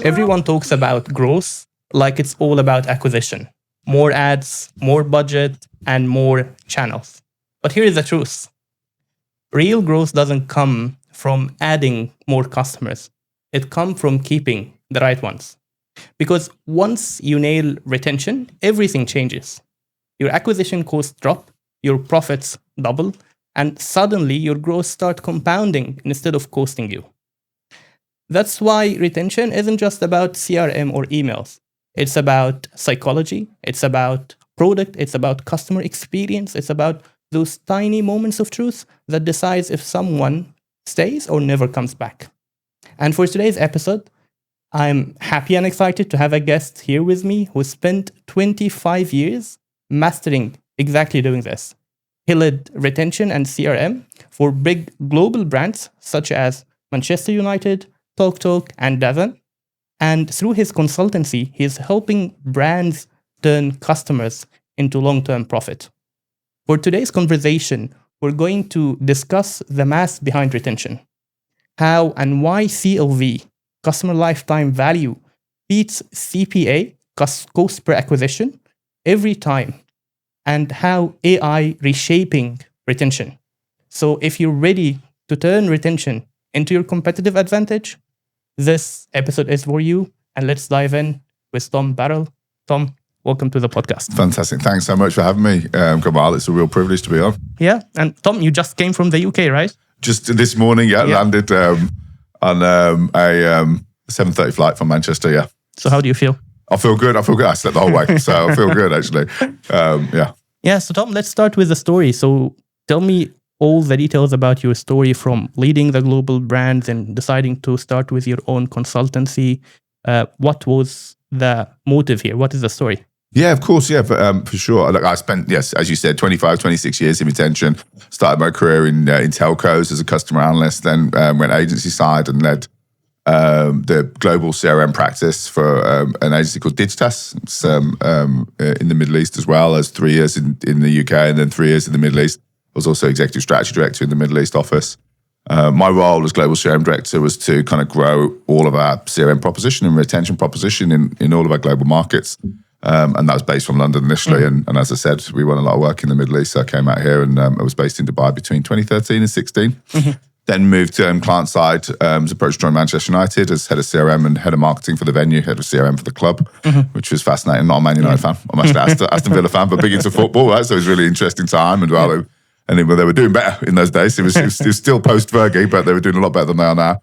Everyone talks about growth like it's all about acquisition. More ads, more budget, and more channels. But here is the truth. Real growth doesn't come from adding more customers. It comes from keeping the right ones. Because once you nail retention, everything changes. Your acquisition costs drop, your profits double, and suddenly your growth starts compounding instead of costing you. That's why retention isn't just about CRM or emails. It's about psychology, it's about product, it's about customer experience, it's about those tiny moments of truth that decides if someone stays or never comes back. And for today's episode, I'm happy and excited to have a guest here with me who spent 25 years mastering exactly doing this. He led retention and CRM for big global brands such as Manchester United, TalkTalk, and DAZN. And through his consultancy, he's helping brands turn customers into long-term profit. For today's conversation, we're going to discuss the math behind retention, how and why CLV, customer lifetime value, beats CPA, cost per acquisition, every time, and how AI reshaping retention. So if you're ready to turn retention into your competitive advantage, this episode is for you. And let's dive in with Tom Burrell. Tom, welcome to the podcast. Fantastic. Thanks so much for having me, Gamal. It's a real privilege to be on. Yeah. And Tom, you just came from the UK, right? Just this morning, landed on a 7:30 flight from Manchester, So how do you feel? I feel good. I slept the whole way, so I feel good, actually. Yeah, so Tom, let's start with the story. So tell me all the details about your story from leading the global brands and deciding to start with your own consultancy. What was the motive here? What is the story? Yeah, of course. Yeah, for sure. Look, I spent, as you said, 25, 26 years in retention. Started my career in telcos as a customer analyst, then went agency side and led the global CRM practice for an agency called Digitas. It's in the Middle East as well, as 3 years in the UK and then 3 years in the Middle East. I was also executive strategy director in the Middle East office. My role as global CRM director was to kind of grow all of our CRM proposition and retention proposition in all of our global markets. And that was based from London initially. And as I said, we won a lot of work in the Middle East. So I came out here and I was based in Dubai between 2013 and 16. Then moved to client side, was approached to join Manchester United as head of CRM and head of marketing for the venue, head of CRM for the club, which was fascinating. Not a Man United fan. I'm actually an Aston Villa fan, but big into football, right? So it was a really interesting time. And they were doing better in those days. It was still post-Fergie, but they were doing a lot better than they are now.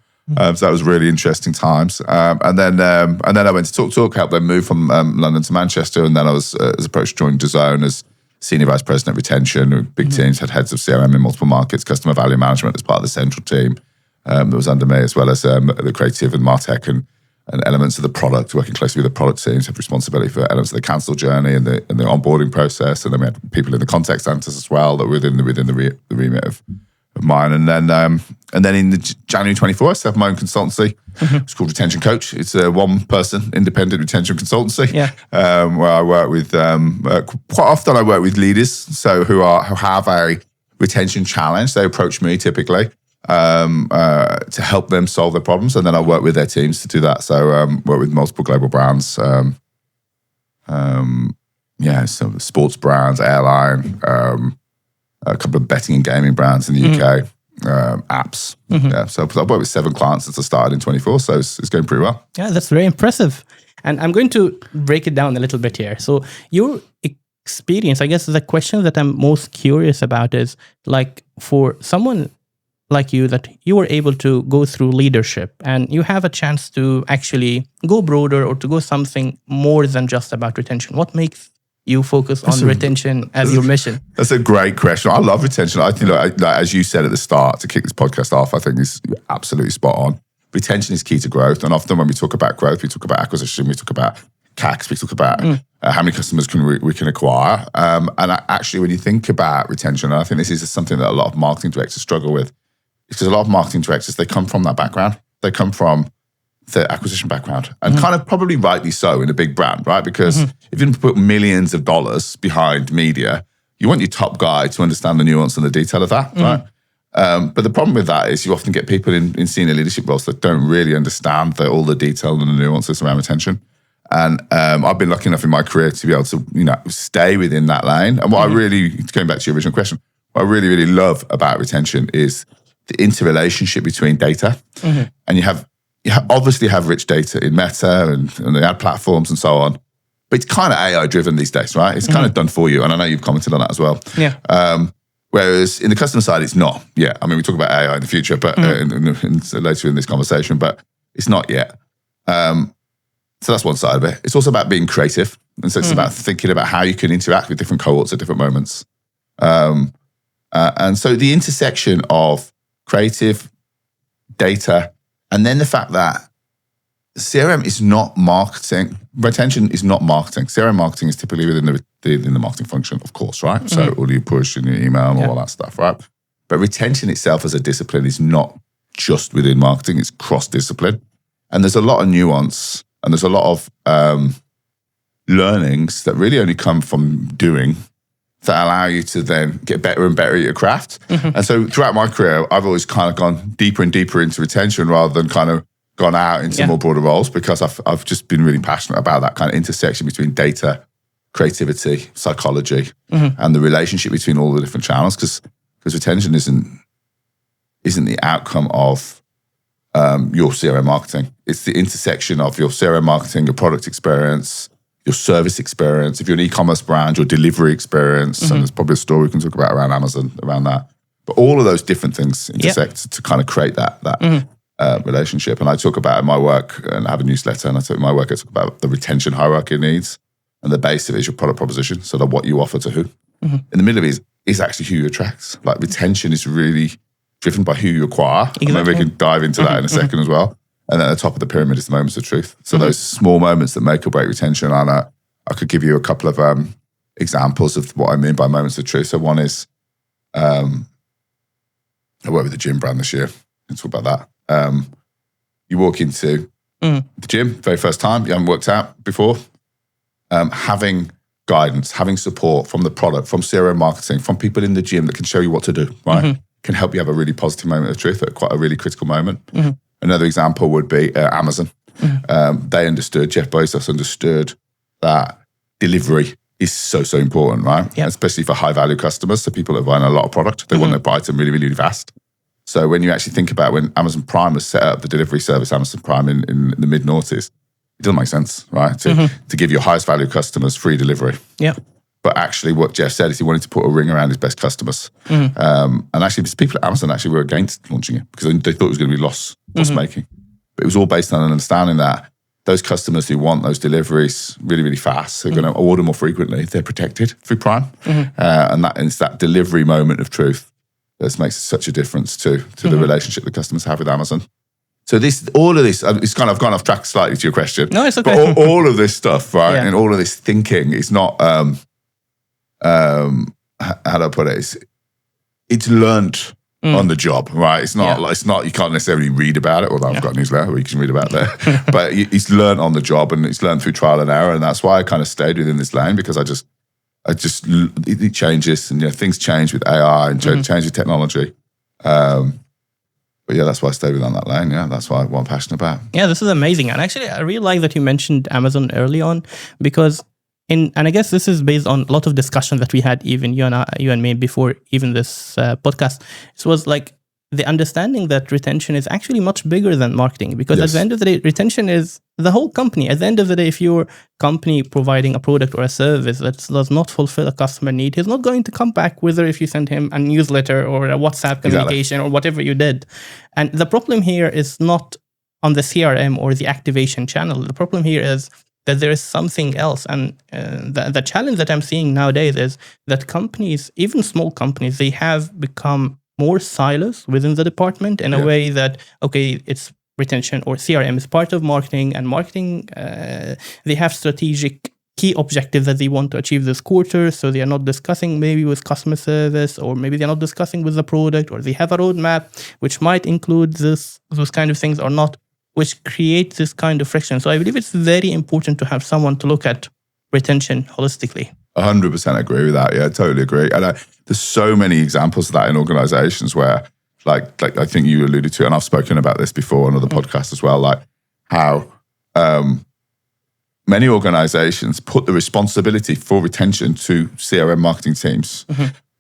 So that was really interesting times. And then I went to TalkTalk, helped them move from London to Manchester. And then I was approached to join DAZN as Senior Vice President of Retention. Big teams, had heads of CRM in multiple markets, customer value management as part of the central team that was under me, as well as the creative and MarTech and elements of the product, working closely with the product teams, have responsibility for elements of the cancel journey and the onboarding process. And then we had people in the contact centers as well that were within the remit of mine. And then in January 24, I set up my own consultancy. It's called Retention Coach. It's a one-person independent retention consultancy. Where I work with quite often. I work with leaders, so who have a retention challenge. They approach me typically to help them solve their problems, and then I work with their teams to do that. So work with multiple global brands. So sports brands, airline. A couple of betting and gaming brands in the UK, apps. So I've worked with 7 clients since I started in 24, so it's going pretty well. Yeah, that's very impressive. And I'm going to break it down a little bit here. So your experience, I guess the question that I'm most curious about is, like, for someone like you, that you were able to go through leadership and you have a chance to actually go broader or to go something more than just about retention. What makes you focus on retention as your mission? That's a great question. I love retention. I think, as you said at the start, to kick this podcast off, I think it's absolutely spot on. Retention is key to growth. And often when we talk about growth, we talk about acquisition, we talk about CACs, we talk about how many customers we can acquire. And actually, when you think about retention, and I think this is something that a lot of marketing directors struggle with, because a lot of marketing directors, they come from that background. They come from the acquisition background, and kind of probably rightly so in a big brand, right? Because if you put millions of dollars behind media, you want your top guy to understand the nuance and the detail of that, right? But the problem with that is you often get people in senior leadership roles that don't really understand all the detail and the nuances around retention. And I've been lucky enough in my career to be able to, stay within that lane. And what I really, going back to your original question, what I really, really love about retention is the interrelationship between data. And you obviously have rich data in Meta and the ad platforms and so on. But it's kind of AI driven these days, right? It's kind of done for you. And I know you've commented on that as well. Yeah. Whereas in the customer side, it's not yet. I mean, we talk about AI in the future, but later in this conversation, but it's not yet. So that's one side of it. It's also about being creative. And so it's about thinking about how you can interact with different cohorts at different moments. And so the intersection of creative, data, and then the fact that CRM is not marketing. Retention is not marketing. CRM marketing is typically within the marketing function, of course, right? So all your push and your email and all that stuff, right? But retention itself as a discipline is not just within marketing. It's cross-discipline. And there's a lot of nuance and there's a lot of learnings that really only come from doing that allow you to then get better and better at your craft. And so throughout my career, I've always kind of gone deeper and deeper into retention rather than kind of gone out into more broader roles because I've just been really passionate about that kind of intersection between data, creativity, psychology, and the relationship between all the different channels. Because retention isn't the outcome of your CRM marketing. It's the intersection of your CRM marketing, your product experience, your service experience. If you're an e-commerce brand, your delivery experience, and there's probably a story we can talk about around Amazon around that. But all of those different things intersect to kind of create that relationship. And I talk about in my work, and I have a newsletter, and I talk in my work, I talk about the retention hierarchy of needs, and the base of it is your product proposition, so that what you offer to who. In the middle of it is actually who you attract. Like retention is really driven by who you acquire. Exactly. And maybe we can dive into that in a second as well. And then at the top of the pyramid is the moments of truth. So those small moments that make or break retention. And I could give you a couple of examples of what I mean by moments of truth. So one is, I worked with the gym brand this year. Let's talk about that. You walk into the gym, very first time, you haven't worked out before. Having guidance, having support from the product, from CRM marketing, from people in the gym that can show you what to do, right? Can help you have a really positive moment of truth at quite a really critical moment. Another example would be Amazon. They understood, Jeff Bezos understood that delivery is so important, right? Yep. Especially for high value customers. So people that are buying a lot of product, they want their item really, really fast. So when you actually think about when Amazon Prime was set up, the delivery service, Amazon Prime in the mid-noughties, it doesn't make sense, right? To give your highest value customers free delivery. Yeah. But actually what Jeff said is he wanted to put a ring around his best customers. And actually there's people at Amazon actually were against launching it because they thought it was going to be loss making. But it was all based on an understanding that those customers who want those deliveries really, really fast, they're going to order more frequently, they're protected through Prime. And it's that delivery moment of truth that makes such a difference to the relationship that customers have with Amazon. So all of this, it's kind of gone off track slightly to your question. No, it's okay. But all of this stuff, right, and all of this thinking is not, how do I put it? It's learned on the job, right? It's not like you can't necessarily read about it, although I've got a newsletter where you can read about that. But it's learned on the job and it's learned through trial and error. And that's why I kind of stayed within this lane because it changes and things change with AI and change with technology. But that's why I stayed within that lane. Yeah, that's what I'm passionate about. Yeah, this is amazing. And actually, I really like that you mentioned Amazon early on because and I guess this is based on a lot of discussion that we had, even you and me before even this podcast. It was like the understanding that retention is actually much bigger than marketing because at the end of the day, retention is the whole company. At the end of the day, if your company providing a product or a service that does not fulfill a customer need, he's not going to come back whether if you send him a newsletter or a WhatsApp communication or whatever you did. And the problem here is not on the CRM or the activation channel. The problem here is that there is something else. And the challenge that I'm seeing nowadays is that companies, even small companies, they have become more silos within the department in a way that, okay, it's retention or CRM is part of marketing, and marketing, they have strategic key objectives that they want to achieve this quarter. So they are not discussing maybe with customer service, or maybe they're not discussing with the product, or they have a roadmap which might include those kind of things or not, which creates this kind of friction. So I believe it's very important to have someone to look at retention holistically. 100% agree with that. Yeah, totally agree. And there's so many examples of that in organizations where like I think you alluded to, and I've spoken about this before on other podcasts as well, like how many organizations put the responsibility for retention to CRM marketing teams.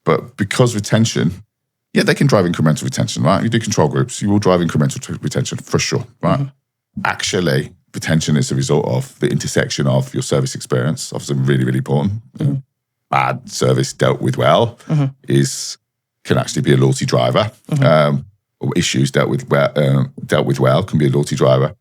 But because retention, they can drive incremental retention, right? You do control groups, you will drive incremental retention for sure, right? Actually, retention is a result of the intersection of your service experience, obviously really, really important. Bad service dealt with well can actually be a loyalty driver. Or issues dealt with well can be a loyalty driver.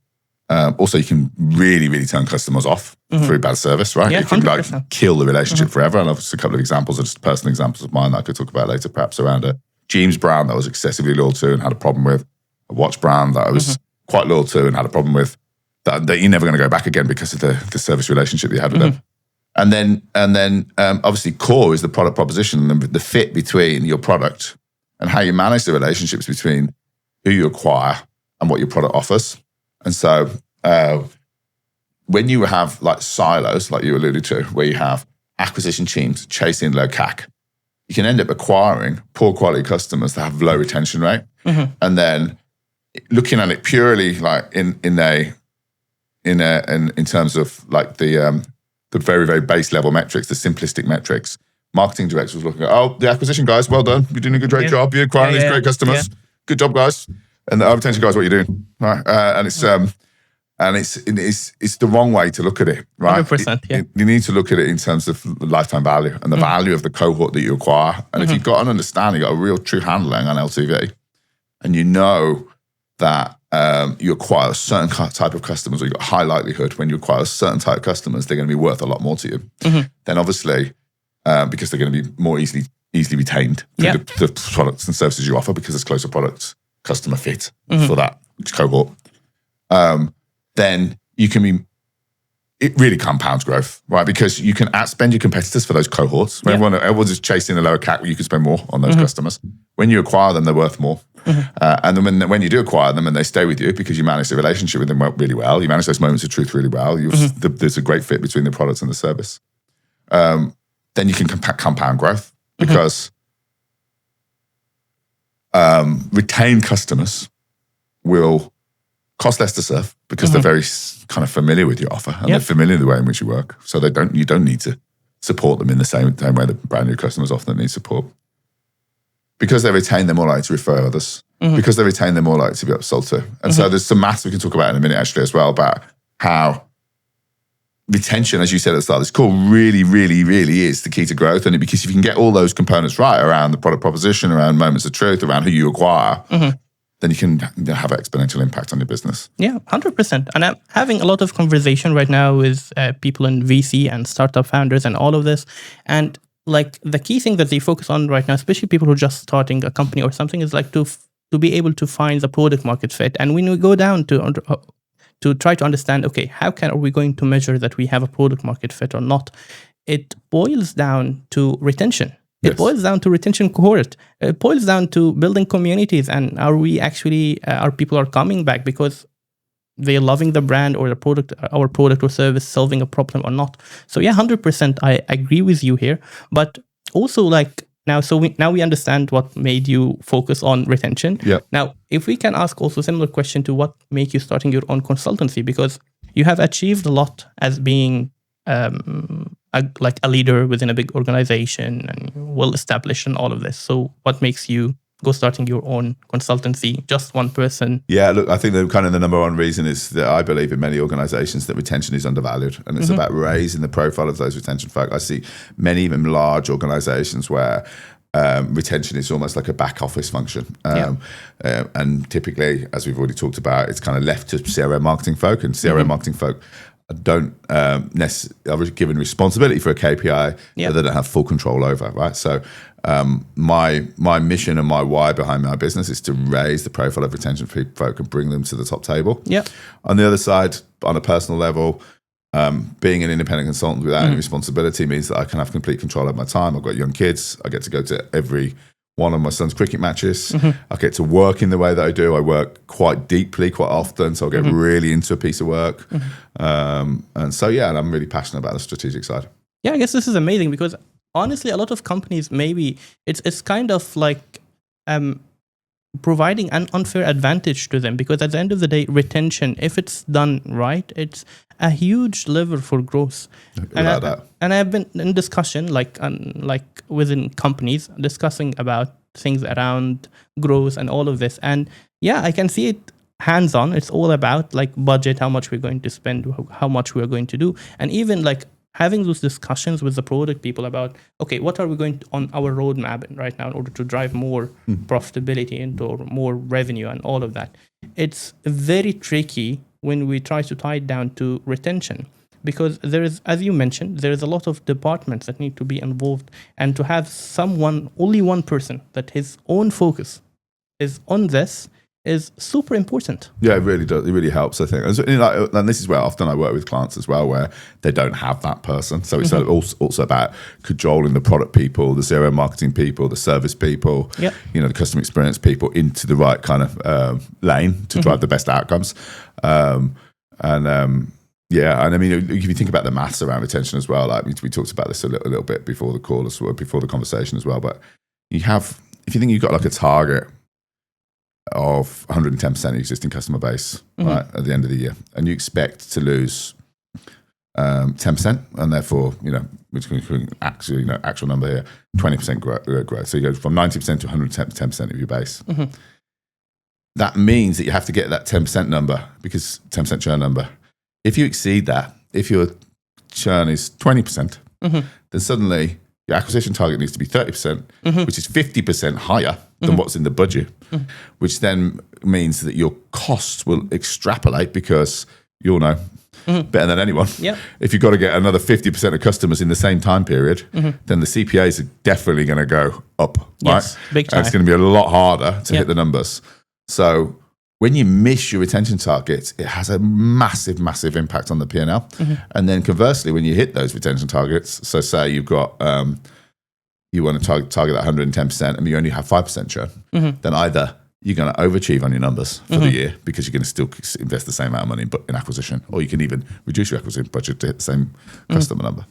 Also, you can really, really turn customers off through bad service, right? Yeah, you can 100%. kill the relationship forever. And I've just a couple of examples, just personal examples of mine that I could talk about later, perhaps around a jeans brand that I was excessively loyal to and had a problem with, a watch brand that I was quite loyal to and had a problem with, that you're never going to go back again because of the service relationship that you had with them. And then obviously core is the product proposition and the fit between your product and how you manage the relationships between who you acquire and what your product offers. And so when you have like silos, like you alluded to, where you have acquisition teams chasing low CAC, you can end up acquiring poor quality customers that have low retention rate. And then looking at it purely like in terms of like the very, very base level metrics, the simplistic metrics, marketing director was looking at, the acquisition guys, well done. You're doing a great job. You're acquiring these great customers. Good job, guys. And the retention guys, what you're doing, right? And it's the wrong way to look at it, right? 100%. You need to look at it in terms of lifetime value and the value of the cohort that you acquire. And if you've got an understanding, you've got a real true handling on LTV, and you know that you acquire a certain type of customers, or you've got high likelihood when you acquire a certain type of customers, they're going to be worth a lot more to you. Then obviously, because they're going to be more easily retained through the products and services you offer, because there's closer products customer fit for that cohort, then you can be, it really compounds growth, right? Because you can outspend your competitors for those cohorts. When everyone's just chasing a lower CAC, you can spend more on those customers. When you acquire them, they're worth more. And then when you do acquire them and they stay with you because you manage the relationship with them really well, you manage those moments of truth really well, there's a great fit between the products and the service. Then you can compound growth because retained customers will cost less to serve because they're very kind of familiar with your offer and they're familiar with the way in which you work. So you don't need to support them in the same way that brand new customers often need support. Because they retain, they're more likely to refer others. Because they retain, they're more likely to be upsold to. And so there's some maths we can talk about in a minute actually as well about how retention, as you said at the start of this call, really, really, really is the key to growth. And because if you can get all those components right around the product proposition, around moments of truth, around who you acquire, then you can have an exponential impact on your business. Yeah, 100%. And I'm having a lot of conversation right now with people in VC and startup founders and all of this. And like the key thing that they focus on right now, especially people who are just starting a company or something, is like to be able to find the product market fit. And when we go down to try to understand, okay, are we going to measure that we have a product market fit or not? It boils down to retention. It boils down to retention cohort. It boils down to building communities. And are people are coming back because they're loving the brand or the product, our product or service, solving a problem or not? So 100%, I agree with you here. But also now we understand what made you focus on retention. Now, if we can ask also a similar question to what made you starting your own consultancy, because you have achieved a lot as being a leader within a big organization and well established and all of this. So what makes you go starting your own consultancy, just one person? Yeah, look, I think the number one reason is that I believe in many organizations that retention is undervalued, and it's about raising the profile of those retention folk. I see many even large organizations where retention is almost like a back office function. And typically, as we've already talked about, it's kind of left to CRM marketing folk, and CRM marketing folk don't necessarily given responsibility for a KPI that they don't have full control over, right? So my mission and my why behind my business is to raise the profile of retention folk and bring them to the top table. On the other side, on a personal level, being an independent consultant without any responsibility means that I can have complete control of my time. I've got young kids. I get to go to every one of my son's cricket matches. I get to work in the way that I do. I work quite deeply, quite often, so I get really into a piece of work. And so, and I'm really passionate about the strategic side. Yeah, I guess this is amazing because honestly, a lot of companies, maybe it's kind of like providing an unfair advantage to them, because at the end of the day, retention, if it's done right, it's a huge lever for growth. Without that. And I've been in discussion, like within companies, discussing about things around growth and all of this. And yeah, I can see it hands-on. It's all about like budget, how much we're going to spend, how much we're going to do, and even like having those discussions with the product people about, okay, what are we going to, on our roadmap right now in order to drive more profitability into more revenue and all of that. It's very tricky when we try to tie it down to retention, because there is, as you mentioned, there is a lot of departments that need to be involved, and to have someone, only one person, that his own focus is on this is super important. Yeah, it really does. It really helps, I think. And this is where often I work with clients as well, where they don't have that person. So it's also about cajoling the product people, the zero marketing people, the service people, the customer experience people into the right kind of lane to drive the best outcomes. And I mean, if you think about the maths around retention as well, like we talked about this a little bit before the call, before the conversation as well. But if you think you've got like a target of 110% of existing customer base, right, at the end of the year, and you expect to lose 10%, and therefore, which can actually, actual number here, 20% growth. So you go from 90% to 110% of your base. That means that you have to get that 10% number, because 10% churn number. If you exceed that, if your churn is 20%, then suddenly your acquisition target needs to be 30%, which is 50% higher than what's in the budget, which then means that your costs will extrapolate, because you'll know better than anyone. If you've got to get another 50% of customers in the same time period, then the CPAs are definitely going to go up, right? Yes, big time. And it's going to be a lot harder to hit the numbers. So when you miss your retention targets, it has a massive, massive impact on the P&L. And then conversely, when you hit those retention targets, so say you've got, you want to target that 110% and you only have 5% churn, then either you're going to overachieve on your numbers for the year, because you're going to still invest the same amount of money in acquisition, or you can even reduce your acquisition budget to hit the same customer number.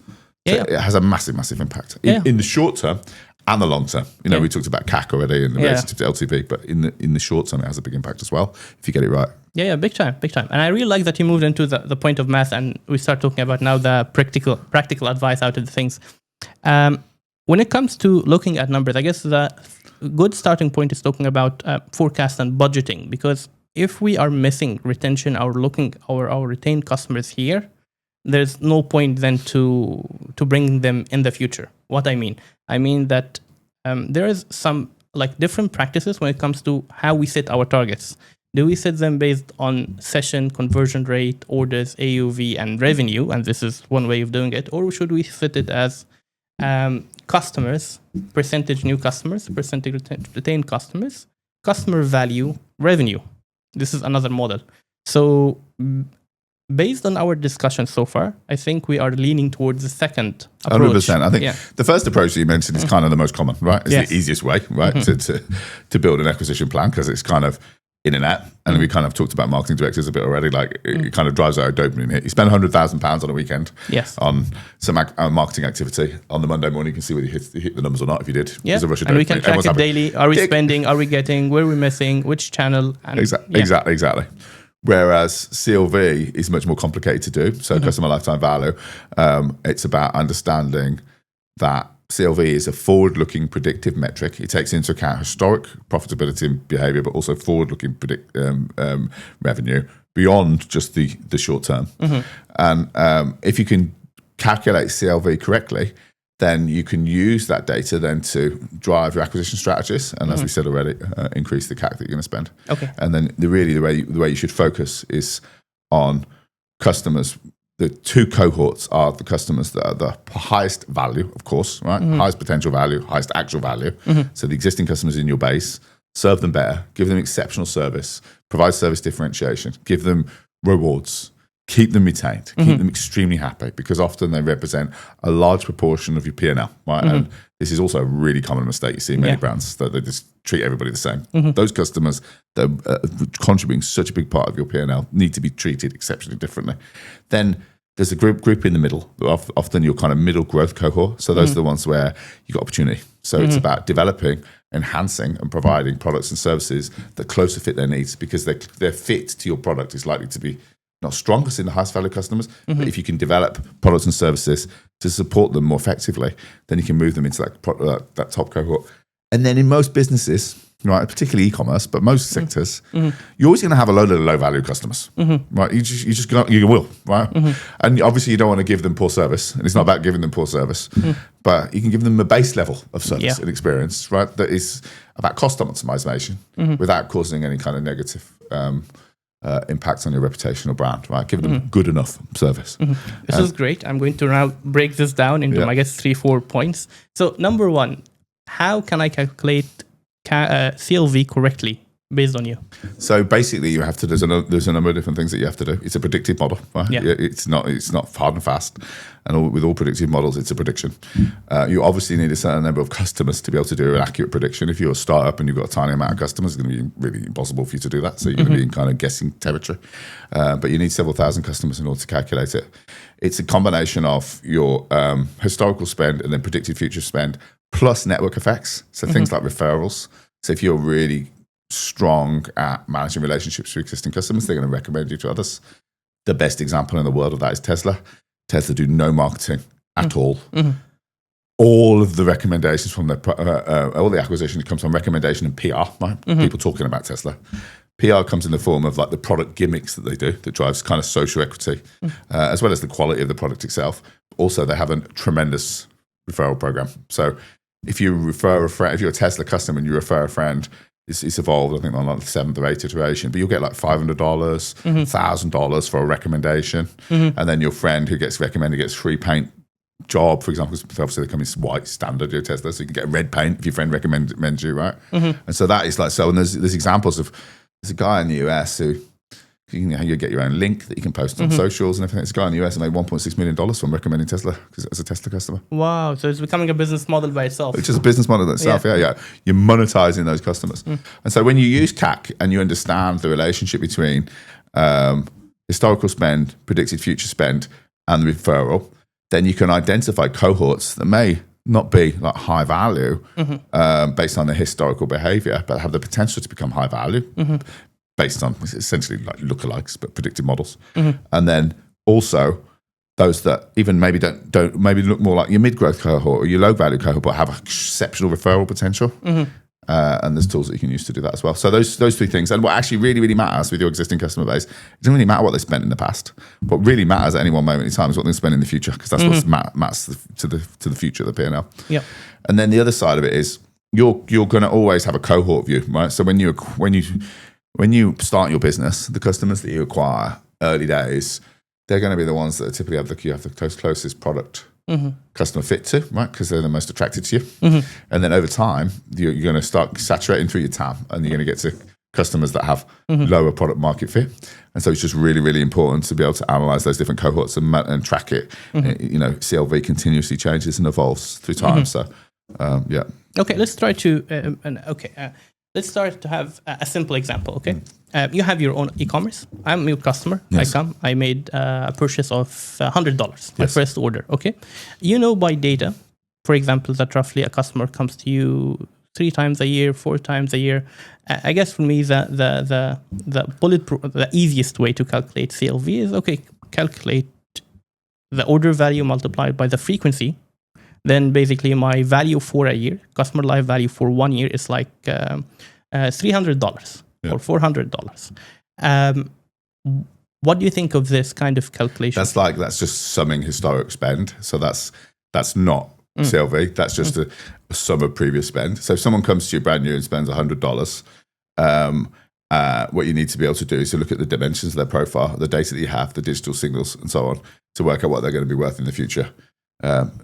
So it has a massive, massive impact in the short term and the long term. We talked about CAC already and the relative to LTV, but in the short term, it has a big impact as well if you get it right. Yeah, big time. And I really like that you moved into the point of math, and we start talking about now the practical advice out of the things. When it comes to looking at numbers, I guess the good starting point is talking about forecast and budgeting, because if we are missing retention, our retained customers here, there's no point then to bring them in the future. What I mean that there is some like different practices when it comes to how we set our targets. Do we set them based on session, conversion rate, orders, AUV, and revenue? And this is one way of doing it. Or should we set it as customers, percentage new customers, percentage retained customers, customer value, revenue? This is another model. So based on our discussion so far, I think we are leaning towards the second approach. 100%. I think the first approach that you mentioned is kind of the most common, right? It's the easiest way, right, to build an acquisition plan, because it's kind of in and out. And we kind of talked about marketing directors a bit already. Like it kind of drives out a dopamine hit. You spend £100,000 on a weekend on some marketing activity. On the Monday morning, you can see whether you hit the numbers or not. If you did, and we can track it daily. Are we spending? Are we getting? Where are we missing? Which channel? And, Exactly. Whereas CLV is much more complicated to do. So customer lifetime value, it's about understanding that CLV is a forward-looking predictive metric. It takes into account historic profitability and behavior, but also forward-looking revenue beyond just the short term. And if you can calculate CLV correctly, then you can use that data then to drive your acquisition strategies. And as we said already, increase the CAC that you're going to spend. And then the way you should focus is on customers. The two cohorts are the customers that are the highest value, of course, right? Highest potential value, highest actual value. So the existing customers in your base, serve them better, give them exceptional service, provide service differentiation, give them rewards, keep them retained, keep them extremely happy, because often they represent a large proportion of your P&L, right? And this is also a really common mistake you see in many brands, that they just treat everybody the same. Those customers that are contributing such a big part of your P&L need to be treated exceptionally differently. Then there's a group in the middle, often your kind of middle growth cohort. So those are the ones where you've got opportunity. So it's about developing, enhancing, and providing products and services that closer fit their needs, because their fit to your product is likely to be not strongest in the highest value customers, but if you can develop products and services to support them more effectively, then you can move them into that top cohort. And then in most businesses, right, particularly e-commerce, but most sectors, you're always going to have a load of low-value customers, right? You will, right? And obviously, you don't want to give them poor service, and it's not about giving them poor service, but you can give them a base level of service and experience, right? That is about cost optimization without causing any kind of negative impact on your reputation or brand, right? Give them good enough service. This is great. I'm going to now break this down into, I guess, 3-4 points. So, number one, how can I calculate CLV correctly based on you? So basically, you have to. There's a number of different things that you have to do. It's a predictive model, right? Yeah. It's not hard and fast. And with all predictive models, it's a prediction. You obviously need a certain number of customers to be able to do an accurate prediction. If you're a startup and you've got a tiny amount of customers, it's going to be really impossible for you to do that. So you're going to be in kind of guessing territory. But you need several thousand customers in order to calculate it. It's a combination of your historical spend and then predicted future spend, plus network effects. So things like referrals. So if you're really strong at managing relationships with existing customers, they're going to recommend you to others. The best example in the world of that is Tesla. Tesla do no marketing at all. All of the recommendations from all the acquisition comes from recommendation and PR, right? People talking about Tesla. PR comes in the form of like the product gimmicks that they do that drives kind of social equity, as well as the quality of the product itself. Also, they have a tremendous referral program. So if you refer a friend, if you're a Tesla customer and you refer a friend, it's evolved, I think, on like the 7th or 8th iteration, but you'll get like $500, $1,000 for a recommendation. And then your friend who gets recommended gets free paint job, for example, because obviously they come in white standard, your Tesla, so you can get red paint if your friend recommends you, right? And so that is like, so, and there's examples of, there's a guy in the US who, you get your own link that you can post on socials and everything. This guy in the US made $1.6 million from recommending Tesla as a Tesla customer. Wow. So it's becoming a business model by itself. It's just a business model itself. Yeah. You're monetizing those customers. And so when you use CAC and you understand the relationship between historical spend, predicted future spend, and the referral, then you can identify cohorts that may not be like high value based on the historical behavior, but have the potential to become high value. Based on essentially like lookalikes, but predictive models. And then also those that even maybe don't maybe look more like your mid-growth cohort or your low-value cohort, but have exceptional referral potential. And there's tools that you can use to do that as well. So those three things. And what actually really, really matters with your existing customer base, it doesn't really matter what they spent in the past. What really matters at any one moment in time is what they spend in the future, because that's what matters to the future of the P&L. Yeah. And then the other side of it is you're going to always have a cohort view, right? So when you start your business, the customers that you acquire early days, they're going to be the ones that typically have the closest product customer fit to, right? Because they're the most attracted to you. And then over time, you're going to start saturating through your TAM, and you're going to get to customers that have lower product market fit. And so it's just really, really important to be able to analyze those different cohorts and track it. CLV continuously changes and evolves through time. So, yeah. Okay, let's try to let's start to have a simple example, okay? You have your own e-commerce. I'm your customer. Yes. I made a purchase of $100, my first order, okay? You know by data, for example, that roughly a customer comes to you 3 times a year, 4 times a year. I guess for me, the easiest way to calculate CLV is, calculate the order value multiplied by the frequency. Then basically my value for a year, customer life value for 1 year is like $300 or $400. What do you think of this kind of calculation? That's just summing historic spend. So that's not CLV. That's just a sum of previous spend. So if someone comes to you brand new and spends $100, what you need to be able to do is to look at the dimensions of their profile, the data that you have, the digital signals, and so on, to work out what they're going to be worth in the future.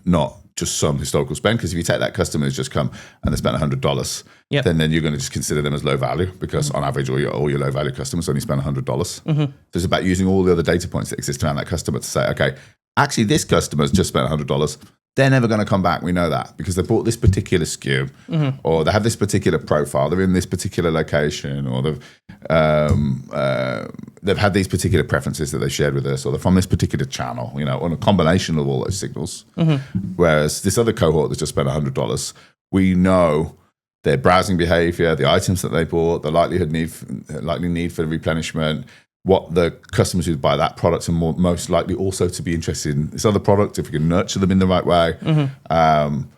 Not just some historical spend, because if you take that customer who's just come and they spent $100, then you're going to just consider them as low value, because on average all your low value customers only spend $100. So it's about using all the other data points that exist around that customer to say, okay, actually this customer's just spent $100. they're never going to come back. We know that because they bought this particular SKU, or they have this particular profile. They're in this particular location, or they've had these particular preferences that they shared with us, or they're from this particular channel. On a combination of all those signals. Whereas this other cohort that's just spent $100, we know their browsing behavior, the items that they bought, the likely need for replenishment, what the customers who buy that product are most likely also to be interested in this other product if you can nurture them in the right way. And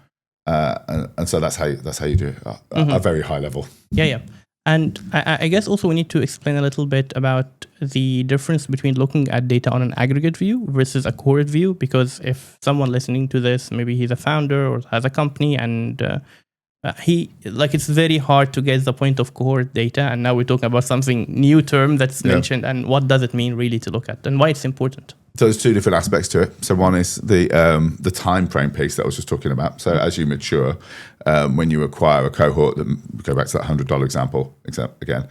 so that's how you do it at a very high level. Yeah. And I guess also we need to explain a little bit about the difference between looking at data on an aggregate view versus a cohort view, because if someone listening to this, maybe he's a founder or has a company, and it's very hard to get the point of cohort data, and now we're talking about something new term that's mentioned, and what does it mean really to look at, and why it's important. So there's two different aspects to it. So one is the time frame piece that I was just talking about. So as you mature, when you acquire a cohort, go back to that $100 example again.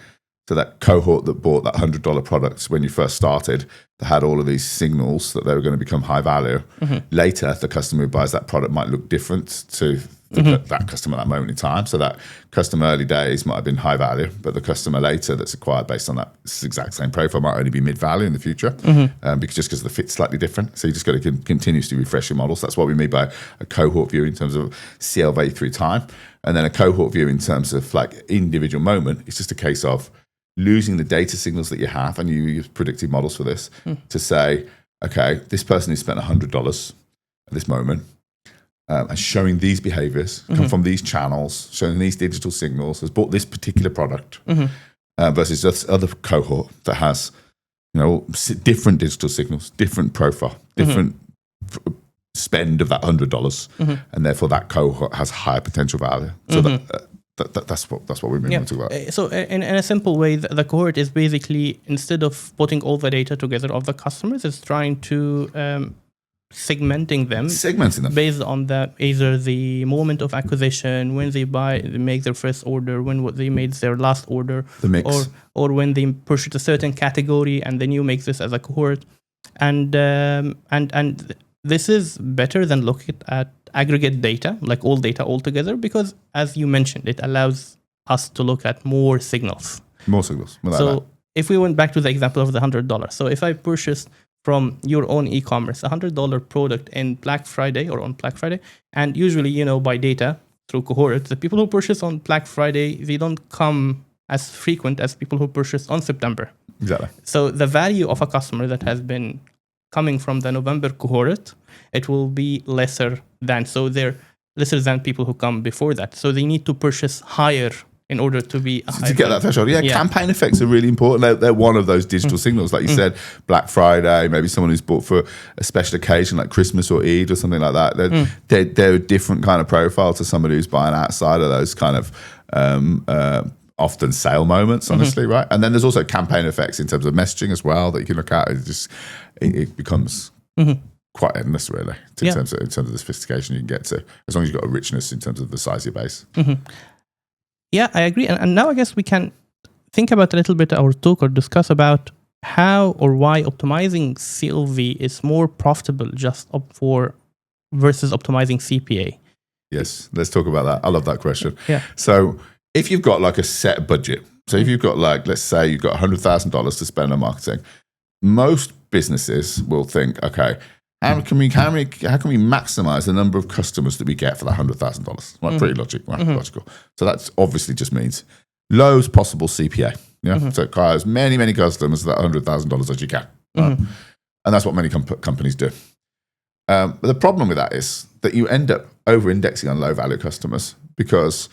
So that cohort that bought that $100 product when you first started, that had all of these signals that they were going to become high value. Later, the customer who buys that product might look different to that customer at that moment in time. So that customer early days might have been high value, but the customer later that's acquired based on that exact same profile might only be mid value in the future, because the fit's slightly different. So you just got to continuously refresh your models. That's what we mean by a cohort view in terms of CLV through time, and then a cohort view in terms of like individual moment. It's just a case of losing the data signals that you have, and you use predictive models for this to say, okay, this person who spent $100 at this moment, and showing these behaviors, come from these channels, showing these digital signals, has bought this particular product, versus this other cohort that has, different digital signals, different profile, different spend of that $100, and therefore that cohort has higher potential value. So that's what we mean when we talk about. So in a simple way, the cohort is basically, instead of putting all the data together of the customers, it's trying to segmenting them based on either the moment of acquisition, when they make their first order, when they made their last order, the mix, or when they purchase a certain category, and then you make this as a cohort, and this is better than looking at aggregate data, like all data all together, because as you mentioned, it allows us to look at more signals. So if we went back to the example of the $100, so if I purchased from your own e-commerce, $100 product in Black Friday or on Black Friday, and usually, by data through cohorts, the people who purchase on Black Friday, they don't come as frequent as people who purchase on September. Exactly. So the value of a customer that has been coming from the November cohort, it will be lesser than people who come before that. So they need to purchase higher in order to be to get that threshold. Yeah, campaign effects are really important. They're one of those digital signals, like you said, Black Friday, maybe someone who's bought for a special occasion like Christmas or Eid or something like that. They're a different kind of profile to somebody who's buying outside of those kind of often sale moments, honestly, right? And then there's also campaign effects in terms of messaging as well that you can look at. It becomes quite endless, really, in terms of the sophistication you can get to, as long as you've got a richness in terms of the size of your base. Yeah, I agree. And now I guess we can think about a little bit or talk or discuss about how or why optimizing CLV is more profitable versus optimizing CPA. Yes, let's talk about that. I love that question. Yeah. So if you've got like a set budget, so if you've got let's say you've got $100,000 to spend on marketing, most businesses will think, okay, how can we maximize the number of customers that we get for that $100,000? Like pretty logical. So that obviously just means lowest possible CPA. Yeah, so acquire as many customers for that $100,000 as you can, and that's what many companies do. But the problem with that is that you end up over-indexing on low-value customers, because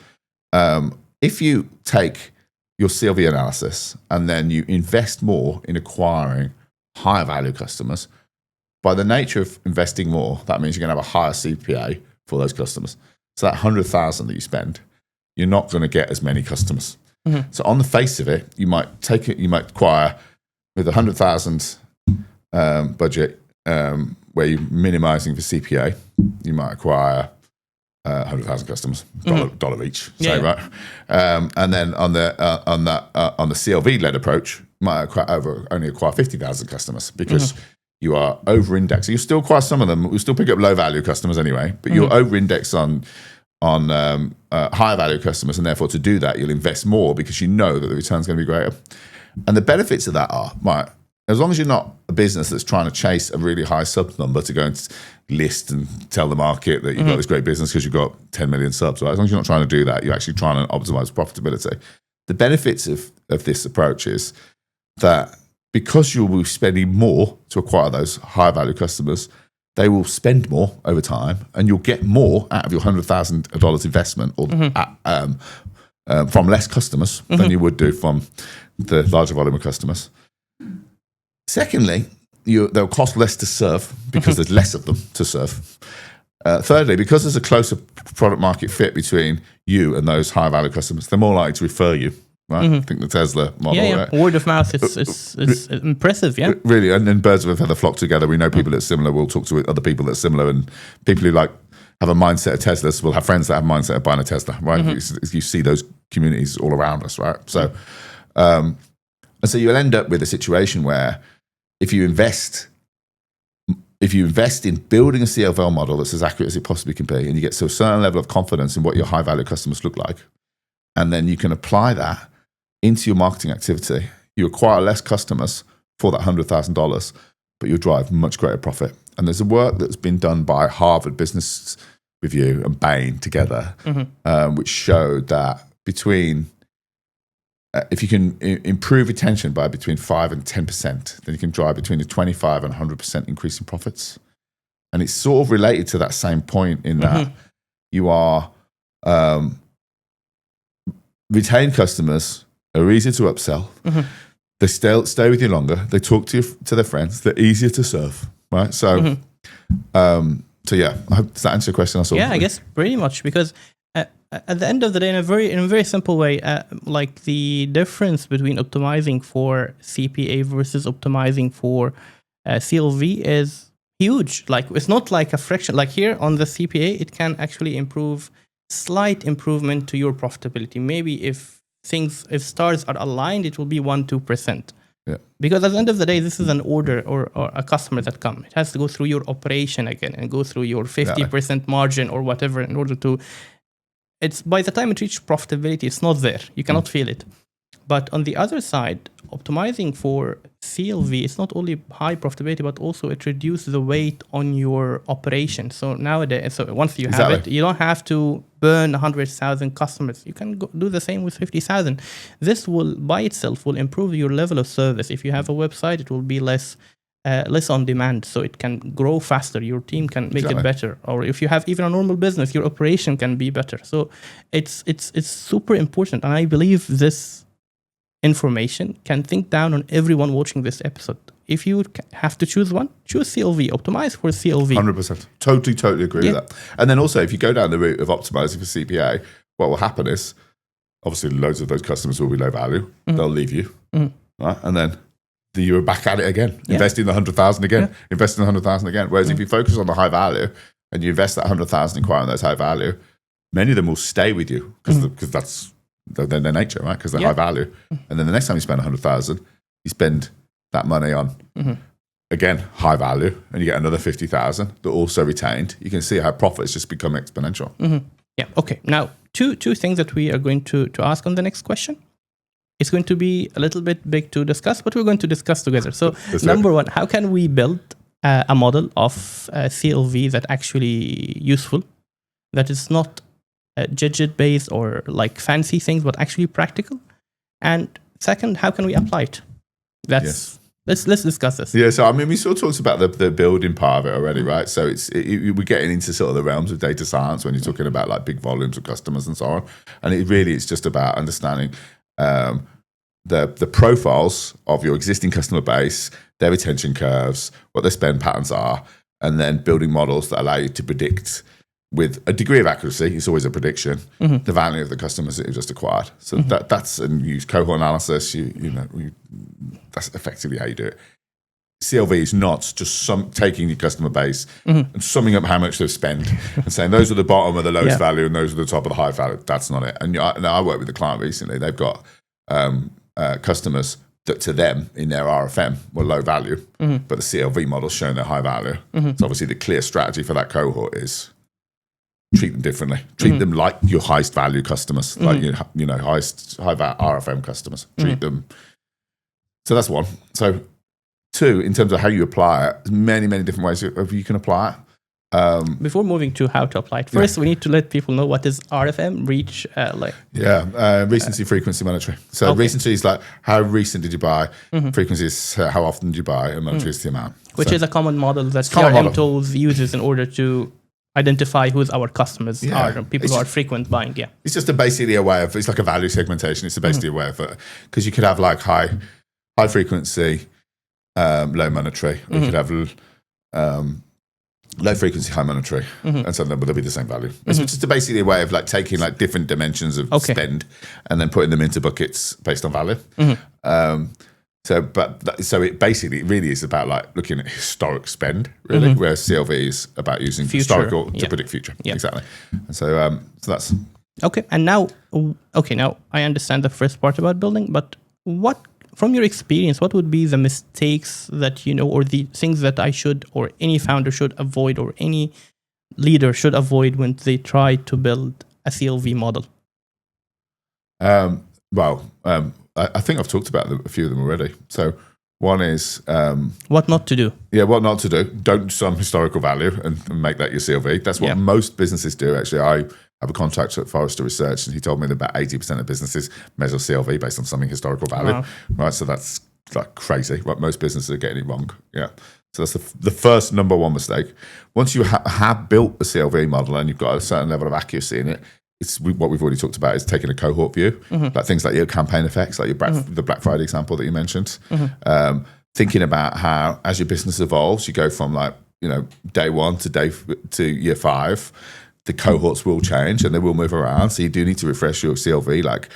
if you take your CLV analysis and then you invest more in acquiring higher-value customers, by the nature of investing more, that means you're going to have a higher CPA for those customers. So that 100,000 that you spend, you're not going to get as many customers. So on the face of it, you might acquire with a 100,000 budget, where you're minimizing for CPA, you might acquire 100,000 customers, dollar each, right? And then on the CLV led approach, you might only acquire 50,000 customers, because you are over-indexed. You still acquire some of them. We still pick up low-value customers anyway, but you're over-indexed on higher value customers, and therefore to do that, you'll invest more because you know that the return's going to be greater. And the benefits of that are, right, as long as you're not a business that's trying to chase a really high subs number to go and list and tell the market that you've got this great business because you've got 10 million subs, right? As long as you're not trying to do that, you're actually trying to optimize profitability. The benefits of this approach is that because you will be spending more to acquire those high value customers, they will spend more over time, and you'll get more out of your $100,000 investment or from less customers than you would do from the larger volume of customers. Secondly, they'll cost less to serve because there's less of them to serve. Thirdly, because there's a closer product market fit between you and those high value customers, they're more likely to refer you. Right? I think the Tesla model. Yeah. Word of mouth is impressive, yeah. Really, and then birds of a feather flock together. We know people that's similar. We'll talk to other people that's similar, and people who have a mindset of Teslas will have friends that have a mindset of buying a Tesla, right? You see those communities all around us, right? So, and so you'll end up with a situation where if you invest in building a CLV model that's as accurate as it possibly can be, and you get to a certain level of confidence in what your high value customers look like, and then you can apply that into your marketing activity, you acquire less customers for that $100,000, but you'll drive much greater profit. And there's a work that's been done by Harvard Business Review and Bain together, which showed that if you can improve retention by between 5 and 10%, then you can drive between a 25 and 100% increase in profits. And it's sort of related to that same point in that you are retained customers are easier to upsell. They stay with you longer. They talk to their friends. They're easier to serve, right? So, yeah. Does that answer your question? I guess pretty much, because at the end of the day, in a very simple way, like the difference between optimizing for CPA versus optimizing for CLV is huge. Like, it's not like a friction. Like here on the CPA, it can actually improve slight improvement to your profitability. Maybe if stars are aligned, it will be 1-2%. Yeah. Because at the end of the day, this is an order or a customer that comes. It has to go through your operation again and go through your 50% margin or whatever in order to. It's by the time it reaches profitability, it's not there. You cannot feel it. But on the other side, optimizing for CLV, it's not only high profitability, but also it reduces the weight on your operation. So nowadays, once you have it, you don't have to burn 100,000 customers. You can do the same with 50,000. This will, by itself, will improve your level of service. If you have a website, it will be less on demand, so it can grow faster. Your team can make it better. Or if you have even a normal business, your operation can be better. So it's super important, and I believe this information can think down on everyone watching this episode. If you have to choose one, choose CLV. Optimize for CLV. 100%. Totally agree with that. And then also, if you go down the route of optimizing for CPA, what will happen is, obviously, loads of those customers will be low value. They'll leave you, right? And then you're back at it again, investing the 100,000 again, investing the 100,000 again. Whereas if you focus on the high value and you invest that 100,000 in acquiring those high value, many of them will stay with you because that's their nature, right? Because they're high value. And then the next time you spend 100,000, you spend that money on, again, high value, and you get another 50,000 that also retained. You can see how profits just become exponential. Yeah, okay. Now, two things that we are going to ask on the next question. It's going to be a little bit big to discuss, but we're going to discuss together. So number one, how can we build a model of CLV that actually useful, that is not gadget-based or like fancy things, but actually practical? And second, how can we apply it? Let's discuss this. Yeah, so I mean, we sort of talked about the building part of it already, right? So we're getting into sort of the realms of data science when you're talking about like big volumes of customers and so on. And it's just about understanding the profiles of your existing customer base, their retention curves, what their spend patterns are, and then building models that allow you to predict with a degree of accuracy, it's always a prediction, the value of the customers that you've just acquired. So that's, and use cohort analysis, that's effectively how you do it. CLV is not just taking your customer base and summing up how much they've spent and saying those are the bottom of the lowest value and those are the top of the high value. That's not it. And I worked with a client recently. They've got customers that to them in their RFM were low value, but the CLV model's showing they're high value. So obviously the clear strategy for that cohort is treat them differently. Treat them like your highest value customers, like you know highest RFM customers. Treat them. So that's one. So two, in terms of how you apply it, there's many different ways of you can apply it. Before moving to how to apply it, first we need to let people know what is RFM, reach like. Recency, frequency, monetary. So recency is like how recent did you buy? Frequency is how often did you buy? And monetary is the amount. Which is a common model that CRM tools uses in order to identify who our customers are, people who are frequent buying. Yeah, it's just basically a way of, it's like a value segmentation. It's basically a way of, because you could have like high frequency, low monetary. Or you could have low frequency, high monetary, and so they'll be the same value. It's just basically a way of like taking like different dimensions of spend and then putting them into buckets based on value. So it basically really is about like looking at historic spend, really, whereas CLV is about using historical to predict future. Exactly. And so that's okay. And now I understand the first part about building, but what, from your experience, what would be the mistakes that you know, or the things that I should, or any founder should avoid, or any leader should avoid when they try to build a CLV model? I think I've talked about a few of them already. So one is what not to do. Yeah, what not to do. Don't sum historical value and make that your CLV. That's what most businesses do. Actually, I have a contact at Forrester Research, and he told me that about 80% of businesses measure CLV based on something historical value. Wow. Right, so that's like crazy. Right, most businesses are getting it wrong. Yeah. So that's the first number one mistake. Once you have built a CLV model and you've got a certain level of accuracy in it, it's what we've already talked about is taking a cohort view, like things like your campaign effects, like your the Black Friday example that you mentioned. Thinking about how, as your business evolves, you go from like, you know, day one to year 5, the cohorts will change and they will move around. So you do need to refresh your CLV, like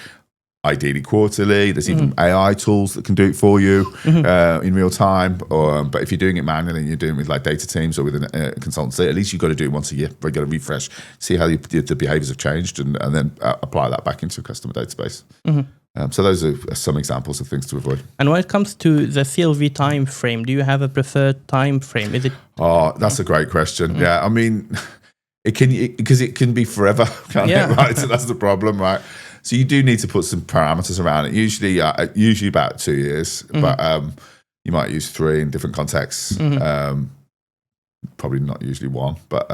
ideally quarterly. There's even AI tools that can do it for you in real time. But if you're doing it manually and you're doing it with like data teams or with a consultancy, at least you've got to do it once a year. You've got to refresh, see how the behaviors have changed, and then apply that back into a customer database. So those are some examples of things to avoid. And when it comes to the CLV time frame, do you have a preferred time frame? Is it? Oh, that's a great question. Yeah, I mean, it can be forever, can't it? Right, so that's the problem, right? So you do need to put some parameters around it. Usually about 2 years, but you might use 3 in different contexts. Probably not usually 1, but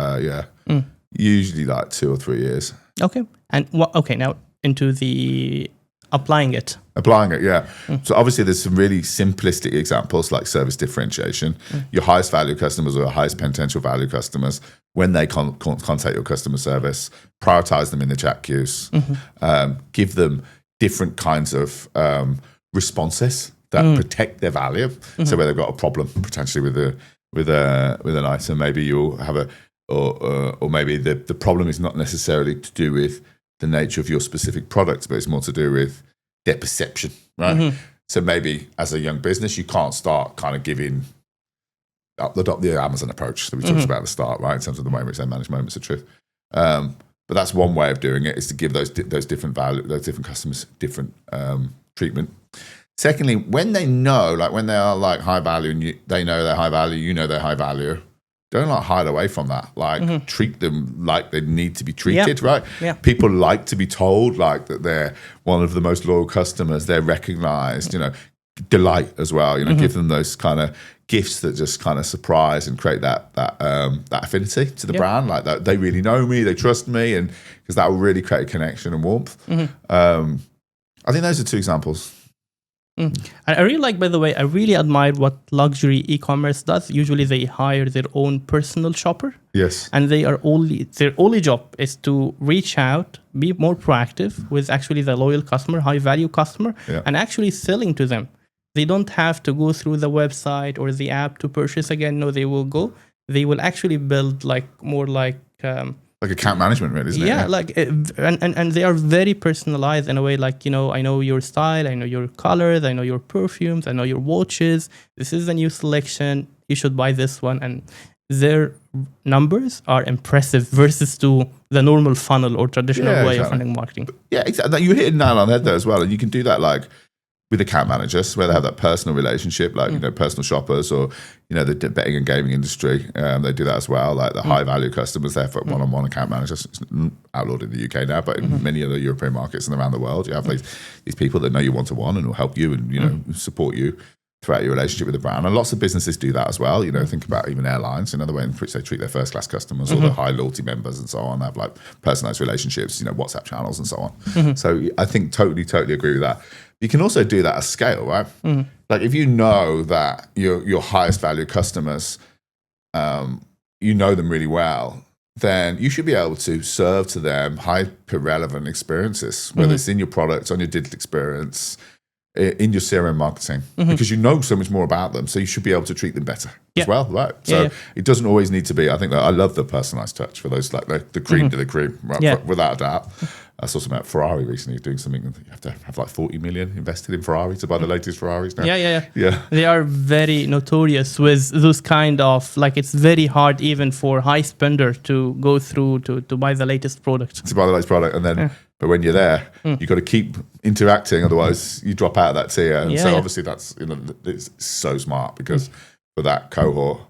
usually like 2 or 3 years. Okay, and now into the applying it. Yeah. So obviously there's some really simplistic examples like service differentiation. Your highest value customers or your highest potential value customers, when they contact your customer service, prioritize them in the chat queues, give them different kinds of responses that protect their value. So where they've got a problem potentially with an item, maybe you'll have or maybe the problem is not necessarily to do with the nature of your specific product, but it's more to do with their perception, right? So maybe as a young business, you can't start kind of giving adopt the Amazon approach that we talked about at the start, right? In terms of the way in which they manage moments of truth. But that's one way of doing it, is to give those different those different customers different treatment. Secondly, when they know, like when they are like high value and they know they're high value, you know they're high value, don't like hide away from that. Like treat them like they need to be treated, right? Yeah. People like to be told like that they're one of the most loyal customers. They're recognized, you know, delight as well. You know, give them those kind of gifts that just kind of surprise and create that affinity to the brand. Like that, they really know me, they trust me, and because that will really create a connection and warmth. I think those are 2 examples. I really like, by the way, I really admire what luxury e-commerce does. Usually they hire their own personal shopper. Yes. And their only job is to reach out, be more proactive with actually the loyal customer, high value customer, and actually selling to them. They don't have to go through the website or the app to purchase again. No, they will actually build like more like account management, really, isn't it? Yeah, like and they are very personalized in a way. Like, you know, I know your style, I know your colors, I know your perfumes, I know your watches. This is the new selection. You should buy this one, and their numbers are impressive versus to the normal funnel or traditional way of running marketing. Yeah, exactly. You hit a nail on the head there as well, and you can do that like with account managers, where they have that personal relationship, like personal shoppers, or the betting and gaming industry. They do that as well. Like the high value customers, they have one-on-one account managers. It's outlawed in the UK now, but in many other European markets and around the world, you have these people that know you one-to-one and will help you and support you throughout your relationship with the brand. And lots of businesses do that as well. Think about even airlines, the way in which they treat their first class customers or the high loyalty members and so on. They have like personalized relationships, WhatsApp channels and so on. So I think totally agree with that. You can also do that at scale, right? Like if you know that your highest value customers, you know them really well, then you should be able to serve to them hyper relevant experiences, whether it's in your product, on your digital experience, in your CRM marketing, because you know so much more about them, so you should be able to treat them better as well, right? So it doesn't always need to be. I think that I love the personalized touch for those, like the cream to the cream, right? Without a doubt. I saw something about Ferrari recently doing something. You have to have like 40 million invested in Ferrari to buy the latest Ferraris now. Yeah. They are very notorious with those kind of, like, it's very hard even for high spender to go through to buy the latest product. To buy the latest product, and then, but when you're there, you've got to keep interacting, otherwise you drop out of that tier. And so obviously that's, it's so smart, because for that cohort,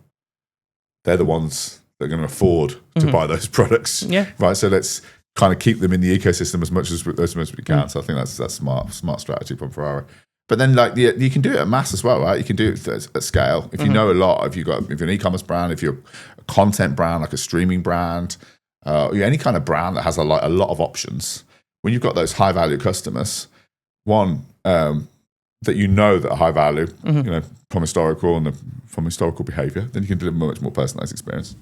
they're the ones that are going to afford to buy those products. Right. So let's kind of keep them in the ecosystem as much as we can. So I think that's smart strategy from Ferrari. But then, like, you can do it at mass as well, right? You can do it at scale. If you know a lot, if you're an e-commerce brand, if you're a content brand, like a streaming brand, any kind of brand that has a lot of options. When you've got those high value customers, one that that are high value, from historical from historical behavior, then you can deliver a much more personalized experience.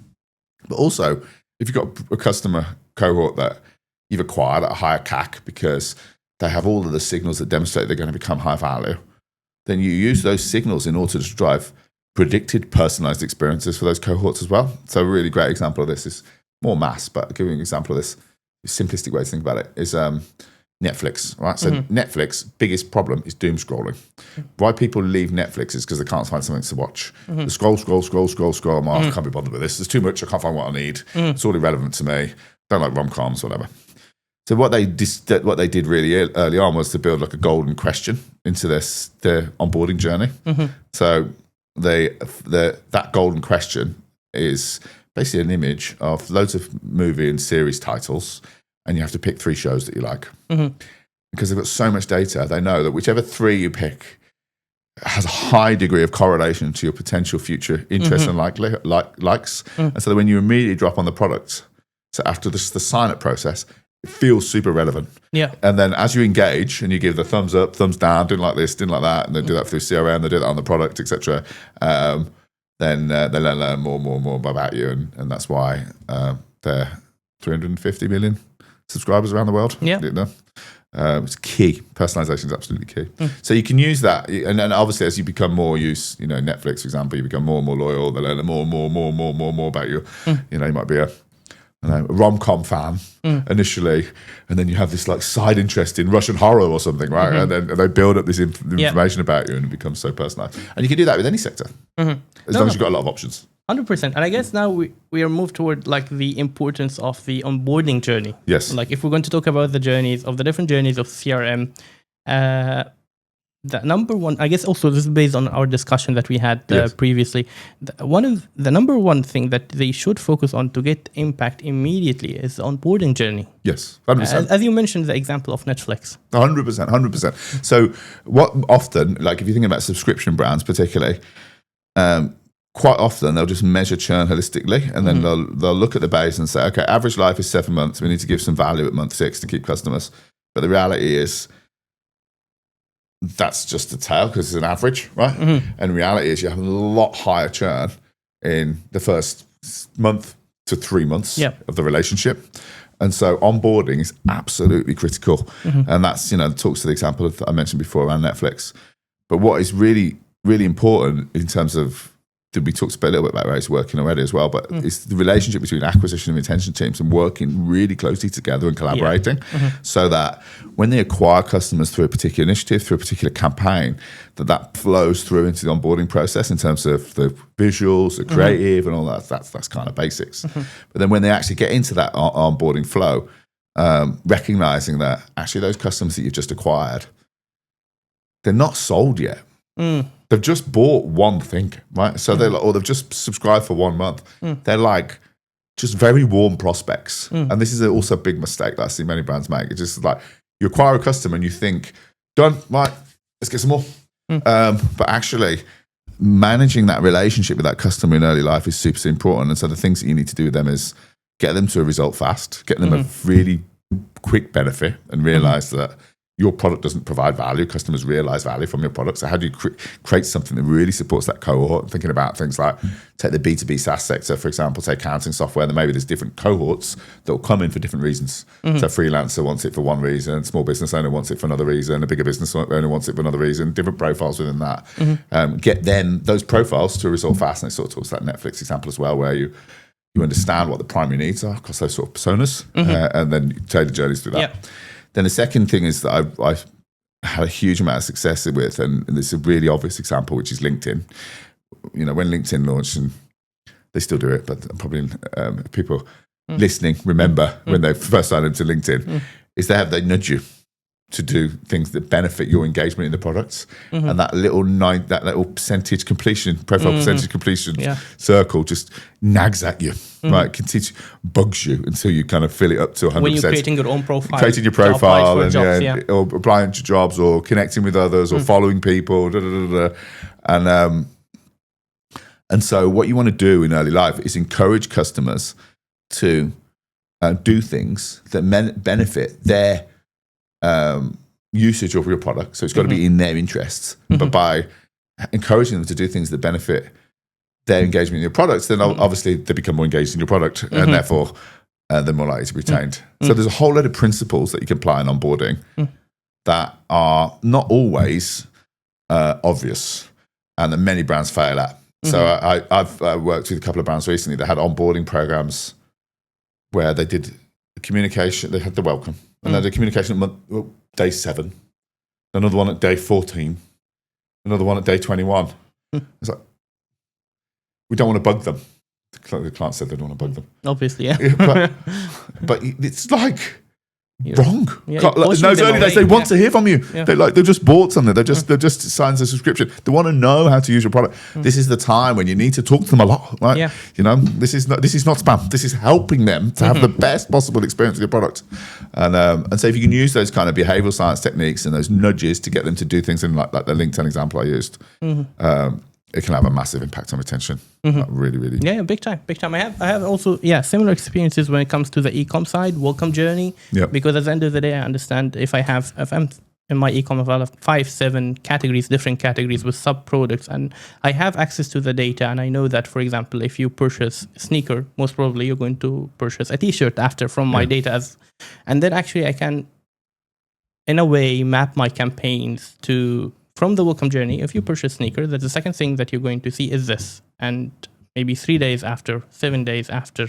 But also, if you've got a customer cohort that you've acquired at a higher CAC because they have all of the signals that demonstrate they're going to become high value, then you use those signals in order to drive predicted personalized experiences for those cohorts as well. So a really great example of this is more mass, but I'll give you an example of this. The simplistic way to think about it is Netflix, right? So Netflix, biggest problem is doom scrolling. Why people leave Netflix is because they can't find something to watch. They scroll. I can't be bothered with this. There's too much. I can't find what I need. It's all irrelevant to me. Don't like rom-coms, whatever. So what they did really early on was to build like a golden question into their onboarding journey. So that golden question is basically an image of loads of movie and series titles, and you have to pick 3 shows that you like. Because they've got so much data, they know that whichever 3 you pick has a high degree of correlation to your potential future interest and likes. And so that when you immediately drop on the product, so after the sign-up process, it feels super relevant. And then as you engage and you give the thumbs up, thumbs down, didn't like this, didn't like that, and they do that through CRM, they do that on the product, etc., then they learn more about you. And that's why they're 350 million subscribers around the world. It's key. Personalization is absolutely key. So you can use that, and then obviously as you become more used, Netflix, for example, you become more and more loyal. They learn more about you. You might be a rom-com fan initially, and then you have this like side interest in Russian horror or something, right? And then they build up this information about you, and it becomes so personalized. And you can do that with any sector, as long as you've got a lot of options. 100%. And I guess now we are moved toward like the importance of the onboarding journey. Yes. Like if we're going to talk about the different journeys of CRM, the number one, I guess also this is based on our discussion that we had previously. The number one thing that they should focus on to get impact immediately is the onboarding journey. Yes, 100%. As you mentioned, the example of Netflix. 100%. So what often, like if you're thinking about subscription brands particularly, quite often they'll just measure churn holistically, and then they'll look at the base and say, okay, average life is 7 months. We need to give some value at month 6 to keep customers. But the reality is, that's just a tail because it's an average, right? And reality is you have a lot higher churn in the first month to 3 months of the relationship. And so onboarding is absolutely critical. And that's, talks to the example that I mentioned before around Netflix. But what is really, really important in terms of, we talked a little bit about where it's working already as well, but it's the relationship between acquisition and retention teams and working really closely together and collaborating so that when they acquire customers through a particular initiative, through a particular campaign, that flows through into the onboarding process in terms of the visuals, the creative and all that. That's kind of basics. But then when they actually get into that onboarding flow, recognizing that actually those customers that you've just acquired, they're not sold yet. They've just bought one thing, right? So they're like, or they've just subscribed for 1 month. They're like just very warm prospects. And this is also a big mistake that I see many brands make. It's just like you acquire a customer and you think, done, right, let's get some more. But actually managing that relationship with that customer in early life is super important. And so the things that you need to do with them is get them to a result fast, get them a really quick benefit and realize that your product doesn't provide value. Customers realize value from your product. So how do you create something that really supports that cohort? Thinking about things like, take the B2B SaaS sector, for example, say accounting software, then maybe there's different cohorts that will come in for different reasons. So freelancer wants it for one reason, small business owner wants it for another reason, a bigger business owner wants it for another reason, different profiles within that. Get then those profiles to a result fast. And it sort of talks that Netflix example as well, where you understand what the primary needs are across those sort of personas, and then you take the journeys through that. Yeah. Then the second thing is that I've had a huge amount of success with, and this is a really obvious example, which is LinkedIn. You know, when LinkedIn launched, and they still do it, but probably people listening remember when they first signed into LinkedIn, is they nudge you to do things that benefit your engagement in the products, and that little percentage completion, profile percentage completion circle just nags at you, right? Bugs you until you kind of fill it up to 100%. When you're creating your own profile, creating your profile, and jobs, or applying to jobs, or connecting with others, or following people, and so what you want to do in early life is encourage customers to do things that benefit their usage of your product. So it's got to be in their interests, but by encouraging them to do things that benefit their engagement in your products, then obviously they become more engaged in your product, and therefore they're more likely to be retained. So there's a whole lot of principles that you can apply in onboarding that are not always obvious, and that many brands fail at. So I've worked with a couple of brands recently that had onboarding programs where they did communication, they had the welcome, and then the communication at day 7, another one at day 14, another one at day 21. It's like, we don't want to bug them. The client said they don't want to bug them. Obviously, yeah. but it's like wrong. Yeah, In those early days, they want to hear from you. Yeah. They've just bought something. They've just signed a subscription. They want to know how to use your product. This is the time when you need to talk to them a lot, right? Yeah. You know, this is not spam. This is helping them to have the best possible experience with your product. And so if you can use those kind of behavioral science techniques and those nudges to get them to do things in like the LinkedIn example I used, it can have a massive impact on retention. Like really, really. Yeah, big time. I have also similar experiences when it comes to the e-com side, welcome journey. Yep. Because at the end of the day, I understand if I'm in my e-com, I've got 5-7 categories, different categories with sub products, and I have access to the data, and I know that, for example, if you purchase a sneaker, most probably you're going to purchase a t-shirt after from my data, and then actually I can, in a way, map my campaigns to. From the welcome journey, if you purchase sneaker, the second thing that you're going to see is this. And maybe 3 days after, 7 days after,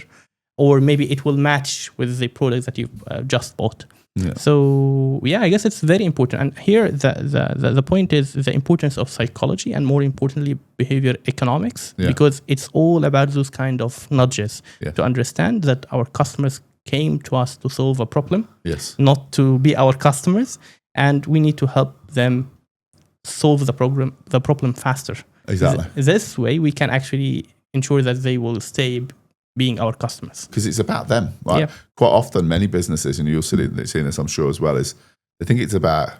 or maybe it will match with the product that you've just bought. Yeah. So, I guess it's very important. And here, the point is the importance of psychology and, more importantly, behavior economics, because it's all about those kind of nudges to understand that our customers came to us to solve a problem, not to be our customers. And we need to help them solve the problem faster. Exactly. This way, we can actually ensure that they will stay being our customers. Because it's about them, right? Yeah. Quite often, many businesses, and you'll see this, I'm sure, as well, is they think it's about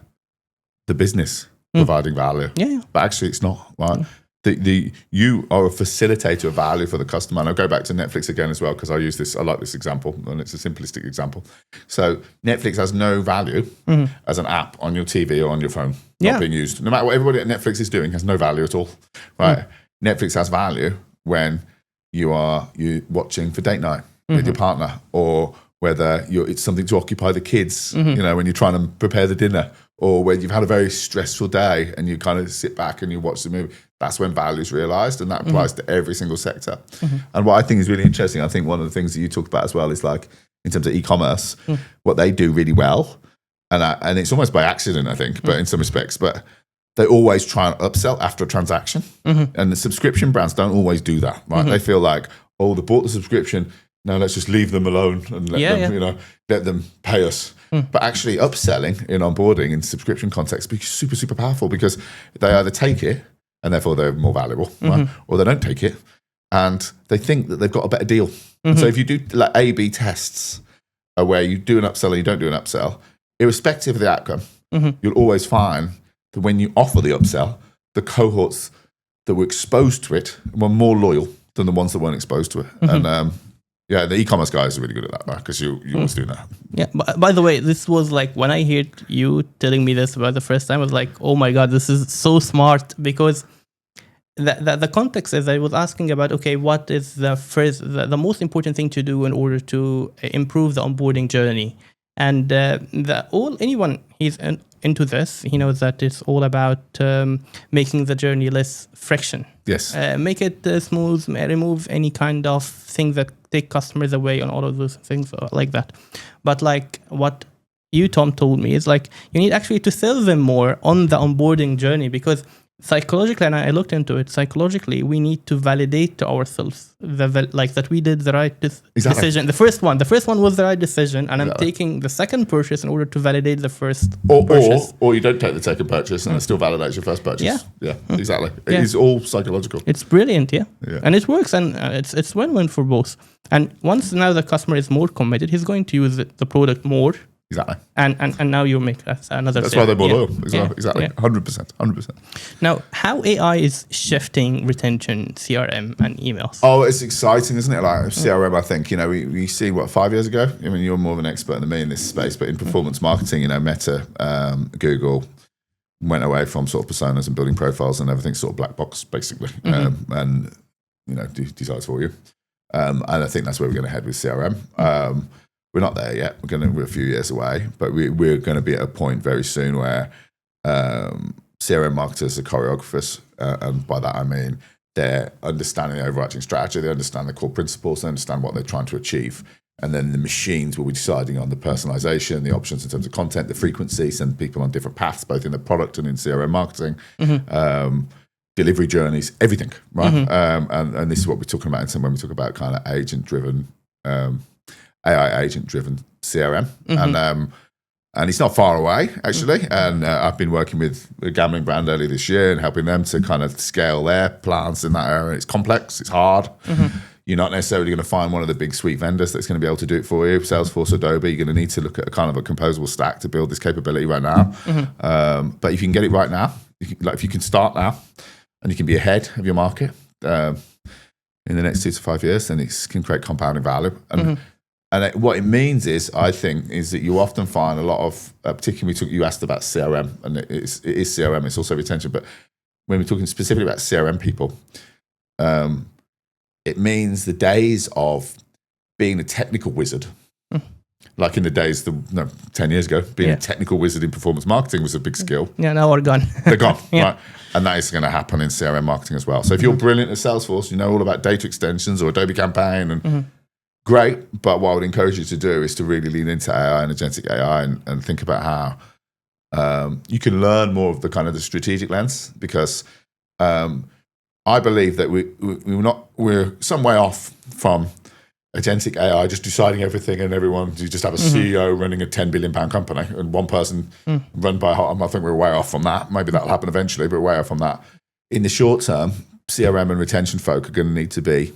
the business providing value. Yeah. But actually, it's not, right? You are a facilitator of value for the customer. And I'll go back to Netflix again as well, because I like this example, and it's a simplistic example. So Netflix has no value as an app on your TV or on your phone, not being used. No matter what everybody at Netflix is doing, has no value at all, right? Netflix has value when you're watching for date night with your partner, or whether it's something to occupy the kids, when you're trying to prepare the dinner, or when you've had a very stressful day and you kind of sit back and you watch the movie. That's when value is realized, and that applies to every single sector. And what I think is really interesting, I think one of the things that you talked about as well is like in terms of e-commerce, what they do really well, and it's almost by accident, I think, but in some respects, but they always try and upsell after a transaction. And the subscription brands don't always do that, right? They feel like, they bought the subscription, no, let's just leave them alone and let them pay us. But actually upselling in onboarding in subscription context be super, super powerful, because they either take it and therefore they're more valuable, right? Or they don't take it and they think that they've got a better deal. So if you do like A/B tests where you do an upsell and you don't do an upsell, irrespective of the outcome, you'll always find that when you offer the upsell, the cohorts that were exposed to it were more loyal than the ones that weren't exposed to it. And the e-commerce guys are really good at that, because you always do that. Yeah. By the way, this was like, when I heard you telling me this about the first time, I was like, oh my God, this is so smart, because the context is I was asking about, okay, what is the most important thing to do in order to improve the onboarding journey? And anyone he's into this, he knows that it's all about making the journey less friction. Yes. Make it smooth, remove any kind of thing that take customers away, and all of those things like that. But like what you, Tom, told me is like, you need actually to sell them more on the onboarding journey, because psychologically, and I looked into it, psychologically, we need to validate to ourselves that we did the right decision. The first one was the right decision, and I'm taking the second purchase in order to validate the first purchase. Or you don't take the second purchase and it still validates your first purchase. Yeah, exactly. It is all psychological. It's brilliant, and it works, and it's win-win for both. And once now the customer is more committed, he's going to use the product more. Exactly. And now you make another. That's why they're more loyal. Exactly. 100%. Now, how AI is shifting retention, CRM, and emails? Oh, it's exciting, isn't it? Like CRM, I think, we see 5 years ago. I mean, you're more of an expert than me in this space, but in performance marketing, Meta, Google went away from sort of personas and building profiles, and everything's sort of black box, basically, and decides for you. And I think that's where we're going to head with CRM. We're not there yet. We're a few years away, but we're going to be at a point very soon where CRM marketers are choreographers, and by that I mean they're understanding the overarching strategy, they understand the core principles, they understand what they're trying to achieve, and then the machines will be deciding on the personalization, the options in terms of content, the frequency, send people on different paths, both in the product and in CRM marketing, delivery journeys, everything, right? And this is what we're talking about when we talk about kind of agent-driven. AI agent-driven CRM, and it's not far away actually. And I've been working with a gambling brand earlier this year and helping them to kind of scale their plans in that area. It's complex, it's hard. You're not necessarily going to find one of the big suite vendors that's going to be able to do it for you. Salesforce, Adobe, you're going to need to look at a kind of a composable stack to build this capability right now. But if you can get it right now, if you can start now, and you can be ahead of your market in the next 2 to 5 years, then it can create compounding value. And what it means is, I think, is that you often find a lot of, particularly you asked about CRM, and it is CRM, it's also retention, but when we're talking specifically about CRM people, it means the days of being a technical wizard, like in the days, 10 years ago, being a technical wizard in performance marketing was a big skill. Yeah, now we're gone. They're gone, right? And that is going to happen in CRM marketing as well. So if you're brilliant at Salesforce, you know all about data extensions or Adobe Campaign and great, but what I would encourage you to do is to really lean into AI and agentic AI and think about how you can learn more of the kind of the strategic lens, because I believe that we're some way off from agentic AI just deciding everything, and you just have a CEO running a £10 billion company and one person run by I think we're way off from that. Maybe that'll happen eventually, but we're way off from that. In the short term, CRM and retention folk are going to need to be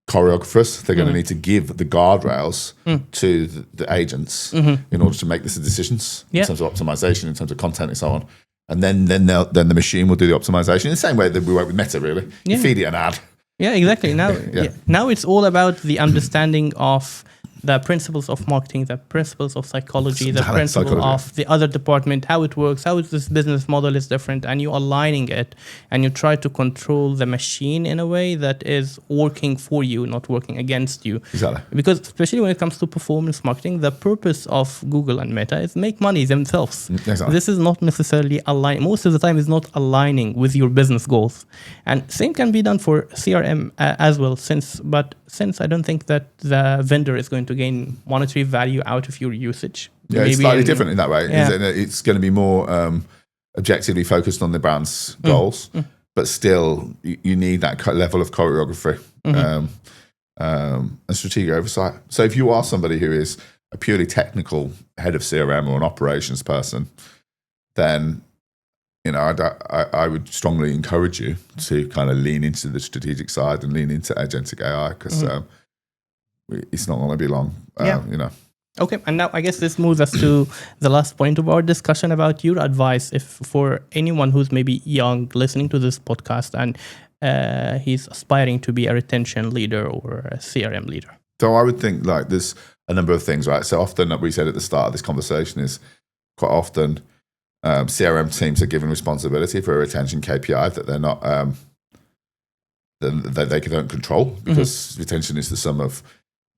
choreographers. They're going to need to give the guardrails to the agents in order to make the decisions in terms of optimization, in terms of content, and so on. And then the machine will do the optimization in the same way that we work with Meta. Really, you feed it an ad. Yeah, exactly. Now it's all about the understanding of the principles of marketing, the principles of psychology, the principle of the other department, how it works, how this business model is different, and you aligning it, and you try to control the machine in a way that is working for you, not working against you. Exactly. Because especially when it comes to performance marketing, the purpose of Google and Meta is make money themselves. Exactly. This is not necessarily most of the time is not aligning with your business goals. And same can be done for CRM as well, since I don't think that the vendor is going to gain monetary value out of your usage. Yeah, it's slightly different in that way. Yeah. It's going to be more objectively focused on the brand's goals, but still you need that level of choreography. and strategic oversight. So if you are somebody who is a purely technical head of CRM or an operations person, then I would strongly encourage you to kind of lean into the strategic side and lean into agentic AI, because it's not going to be long. Okay, and now I guess this moves us to the last point of our discussion about your advice. If for anyone who's maybe young listening to this podcast and he's aspiring to be a retention leader or a CRM leader. So I would think like there's a number of things, right? So often, like we said at the start of this conversation, is quite often CRM teams are given responsibility for a retention KPI that they're not, that they don't control, because retention is the sum of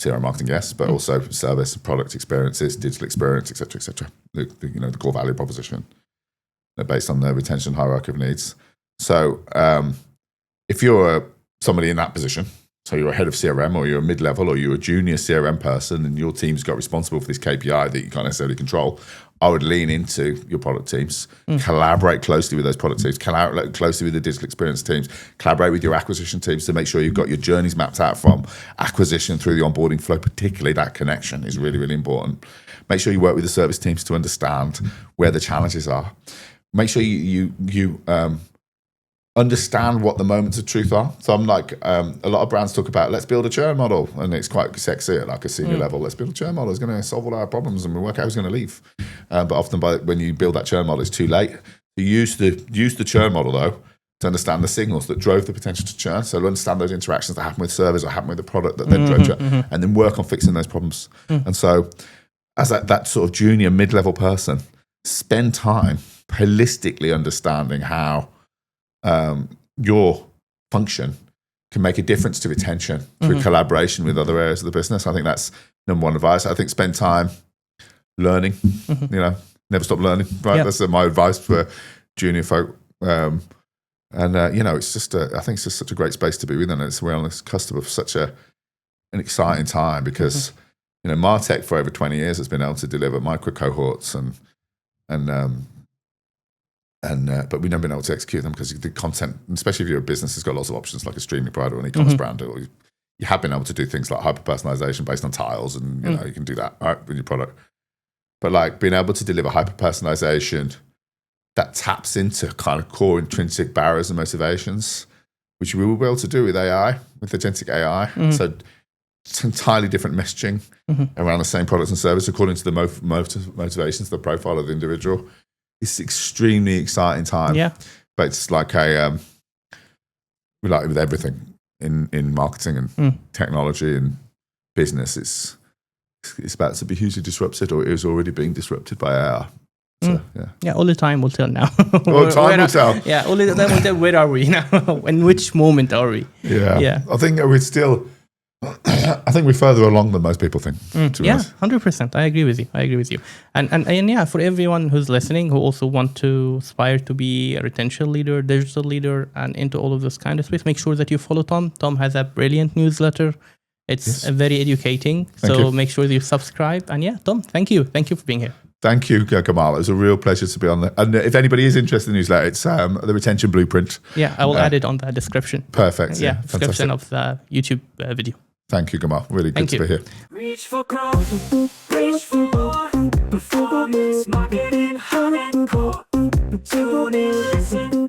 CRM marketing, yes, but also service, product experiences, digital experience, et cetera, the core value proposition based on the retention hierarchy of needs. So if you're somebody in that position, so you're a head of CRM or you're a mid-level or you're a junior CRM person and your team's got responsible for this KPI that you can't necessarily control, I would lean into your product teams, collaborate closely with those product teams, collaborate closely with the digital experience teams, collaborate with your acquisition teams to make sure you've got your journeys mapped out from acquisition through the onboarding flow. Particularly that connection is really, really important. Make sure you work with the service teams to understand where the challenges are. Make sure you understand what the moments of truth are. So I'm like, a lot of brands talk about, let's build a churn model. And it's quite sexy at like a senior level. Let's build a churn model. It's going to solve all our problems and we'll work out who's going to leave. But often when you build that churn model, it's too late. You use the churn model though, to understand the signals that drove the potential to churn. So to understand those interactions that happen with service or happen with the product that then drove churn, and then work on fixing those problems. And so as that sort of junior mid-level person, spend time holistically understanding how your function can make a difference to retention through collaboration with other areas of the business. I think that's number one advice. I think spend time learning, never stop learning, right? That's my advice for junior folk. It's just I think it's just such a great space to be within. We're on this cusp of such an exciting time because, MarTech for over 20 years has been able to deliver micro cohorts but we've never been able to execute them because the content, especially if you're a business, has got lots of options like a streaming provider or an e-commerce brand. Or you have been able to do things like hyper-personalization based on tiles and, you can do that right, with your product. But like being able to deliver hyper-personalization that taps into kind of core intrinsic barriers and motivations, which we will be able to do with AI, with agentic AI. So it's entirely different messaging around the same products and service according to the motivations, the profile of the individual. It's extremely exciting time. Yeah. But it's like with everything in marketing and technology and business, it's about to be hugely disrupted, or it is already being disrupted by AI. So, only time will tell now. Time will tell. Yeah, only time will tell where are we now? In which moment are we? Yeah. I think we're still... I think we're further along than most people think. 100%. I agree with you. And for everyone who's listening who also want to aspire to be a retention leader, digital leader, and into all of this kind of space, make sure that you follow Tom. Tom has a brilliant newsletter. It's very educating. Make sure that you subscribe. And Tom, thank you. Thank you for being here. Thank you, Gamal. It was a real pleasure to be on there. And if anybody is interested in the newsletter, it's the Retention Blueprint. Yeah, I will add it on the description. Perfect. Description of the YouTube video. Thank you, Gamal. Really good to be here. Reach for growth, reach for more. Performance marketing hardcore. Tune in, listen.